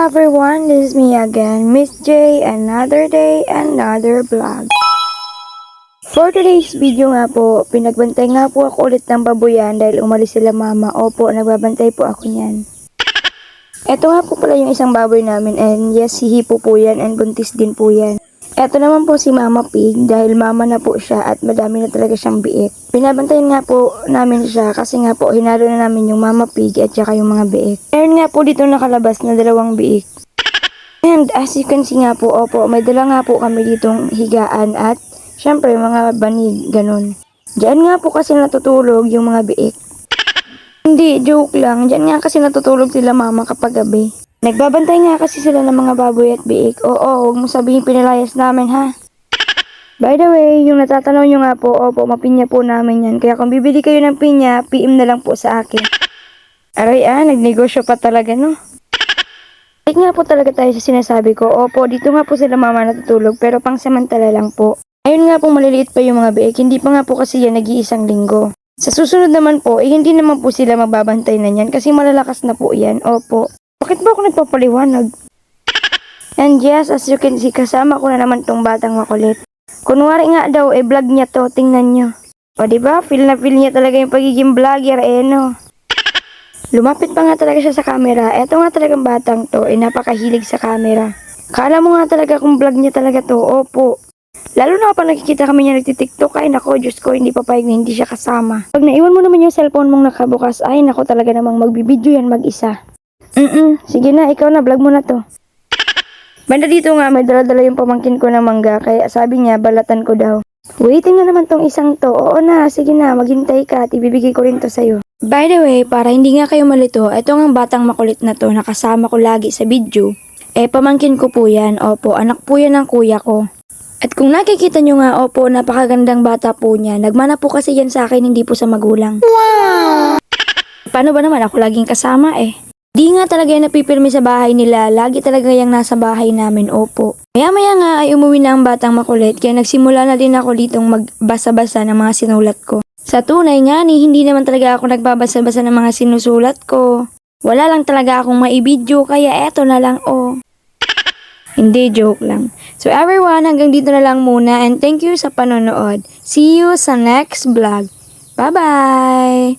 everyone, this is me again, Miss J, another day, another vlog. For today's video nga po, pinagbantay nga po ako ulit ng babuyan dahil umalis sila mama. Opo, nagbabantay po ako niyan. Ito nga po pala yung isang baboy namin and yes, hihipo po yan and buntis din po yan. Ito naman po si Mama Pig dahil mama na po siya at madami na talaga siyang biik. Binabantayan nga po namin siya kasi nga po hinalo na namin yung Mama Pig at saka yung mga biik. Meron nga po dito nakalabas na 2 biik. And as you can see nga po, opo, may dala nga po kami ditong higaan at syempre mga banig, ganun. Diyan nga po kasi natutulog yung mga biik. Hindi, joke lang. Diyan nga kasi natutulog sila mama kapag gabi. Nagbabantay nga kasi sila ng mga baboy at biik. Oo, huwag mo sabihin pinalayas namin ha. By the way, yung natatanong nyo nga po, opo, mapinya po namin yan. Kaya kung bibili kayo ng pinya, PM na lang po sa akin. Aray nagnegosyo pa talaga no. Balik nga po talaga tayo sa sinasabi ko. Opo, dito nga po sila mama natutulog pero pang samantala lang po. Ayun nga po maliliit pa yung mga biik, hindi pa nga po kasi yan nag-iisang linggo. Sa susunod naman po, hindi naman po sila magbabantay na yan kasi malalakas na po yan. Opo. Bakit ba ako nagpapaliwanag? And yes, as you can see, kasama ko na naman tong batang makulit. Kunwari nga daw, vlog niya to, tingnan nyo. O diba, feel na feel niya talaga yung pagiging vlogger, no? Lumapit pa nga talaga siya sa camera. Eto nga talagang batang to, napakahilig sa camera. Kala mo nga talaga kung vlog niya talaga to, opo. Lalo na kapag nakikita kami niya nagtitiktok, ay nako, Diyos ko, hindi papayag na hindi siya kasama. Pag naiwan mo naman yung cellphone mong nakabukas, ay nako talaga namang magbibideo yan mag-isa. Sige na, ikaw na, vlog mo na to. Banda dito nga, may dala-dala yung pamangkin ko ng mangga, kaya sabi niya, balatan ko daw. Waiting na naman tong isang to. Oo na, sige na, maghintay ka at ibibigay ko rin to sa'yo. By the way, para hindi nga kayo malito, ito nga batang makulit na to, nakasama ko lagi sa video. Pamangkin ko po yan, opo, anak po yan ng kuya ko. At kung nakikita nyo nga, opo, napakagandang bata po niya. Nagmana po kasi yan sa akin, hindi po sa magulang. Wow! Paano ba naman ako laging kasama Di nga talaga yung napipirmi sa bahay nila, lagi talaga yung nasa bahay namin, opo. Maya-maya nga ay umuwi na ang batang makulit, kaya nagsimula na din ako ditong magbasa-basa ng mga sinulat ko. Sa tunay nga hindi naman talaga ako nagbabasa-basa ng mga sinusulat ko. Wala lang talaga akong maibidyo, kaya eto na lang, Hindi, joke lang. So everyone, hanggang dito na lang muna and thank you sa panonood. See you sa next vlog. Bye-bye!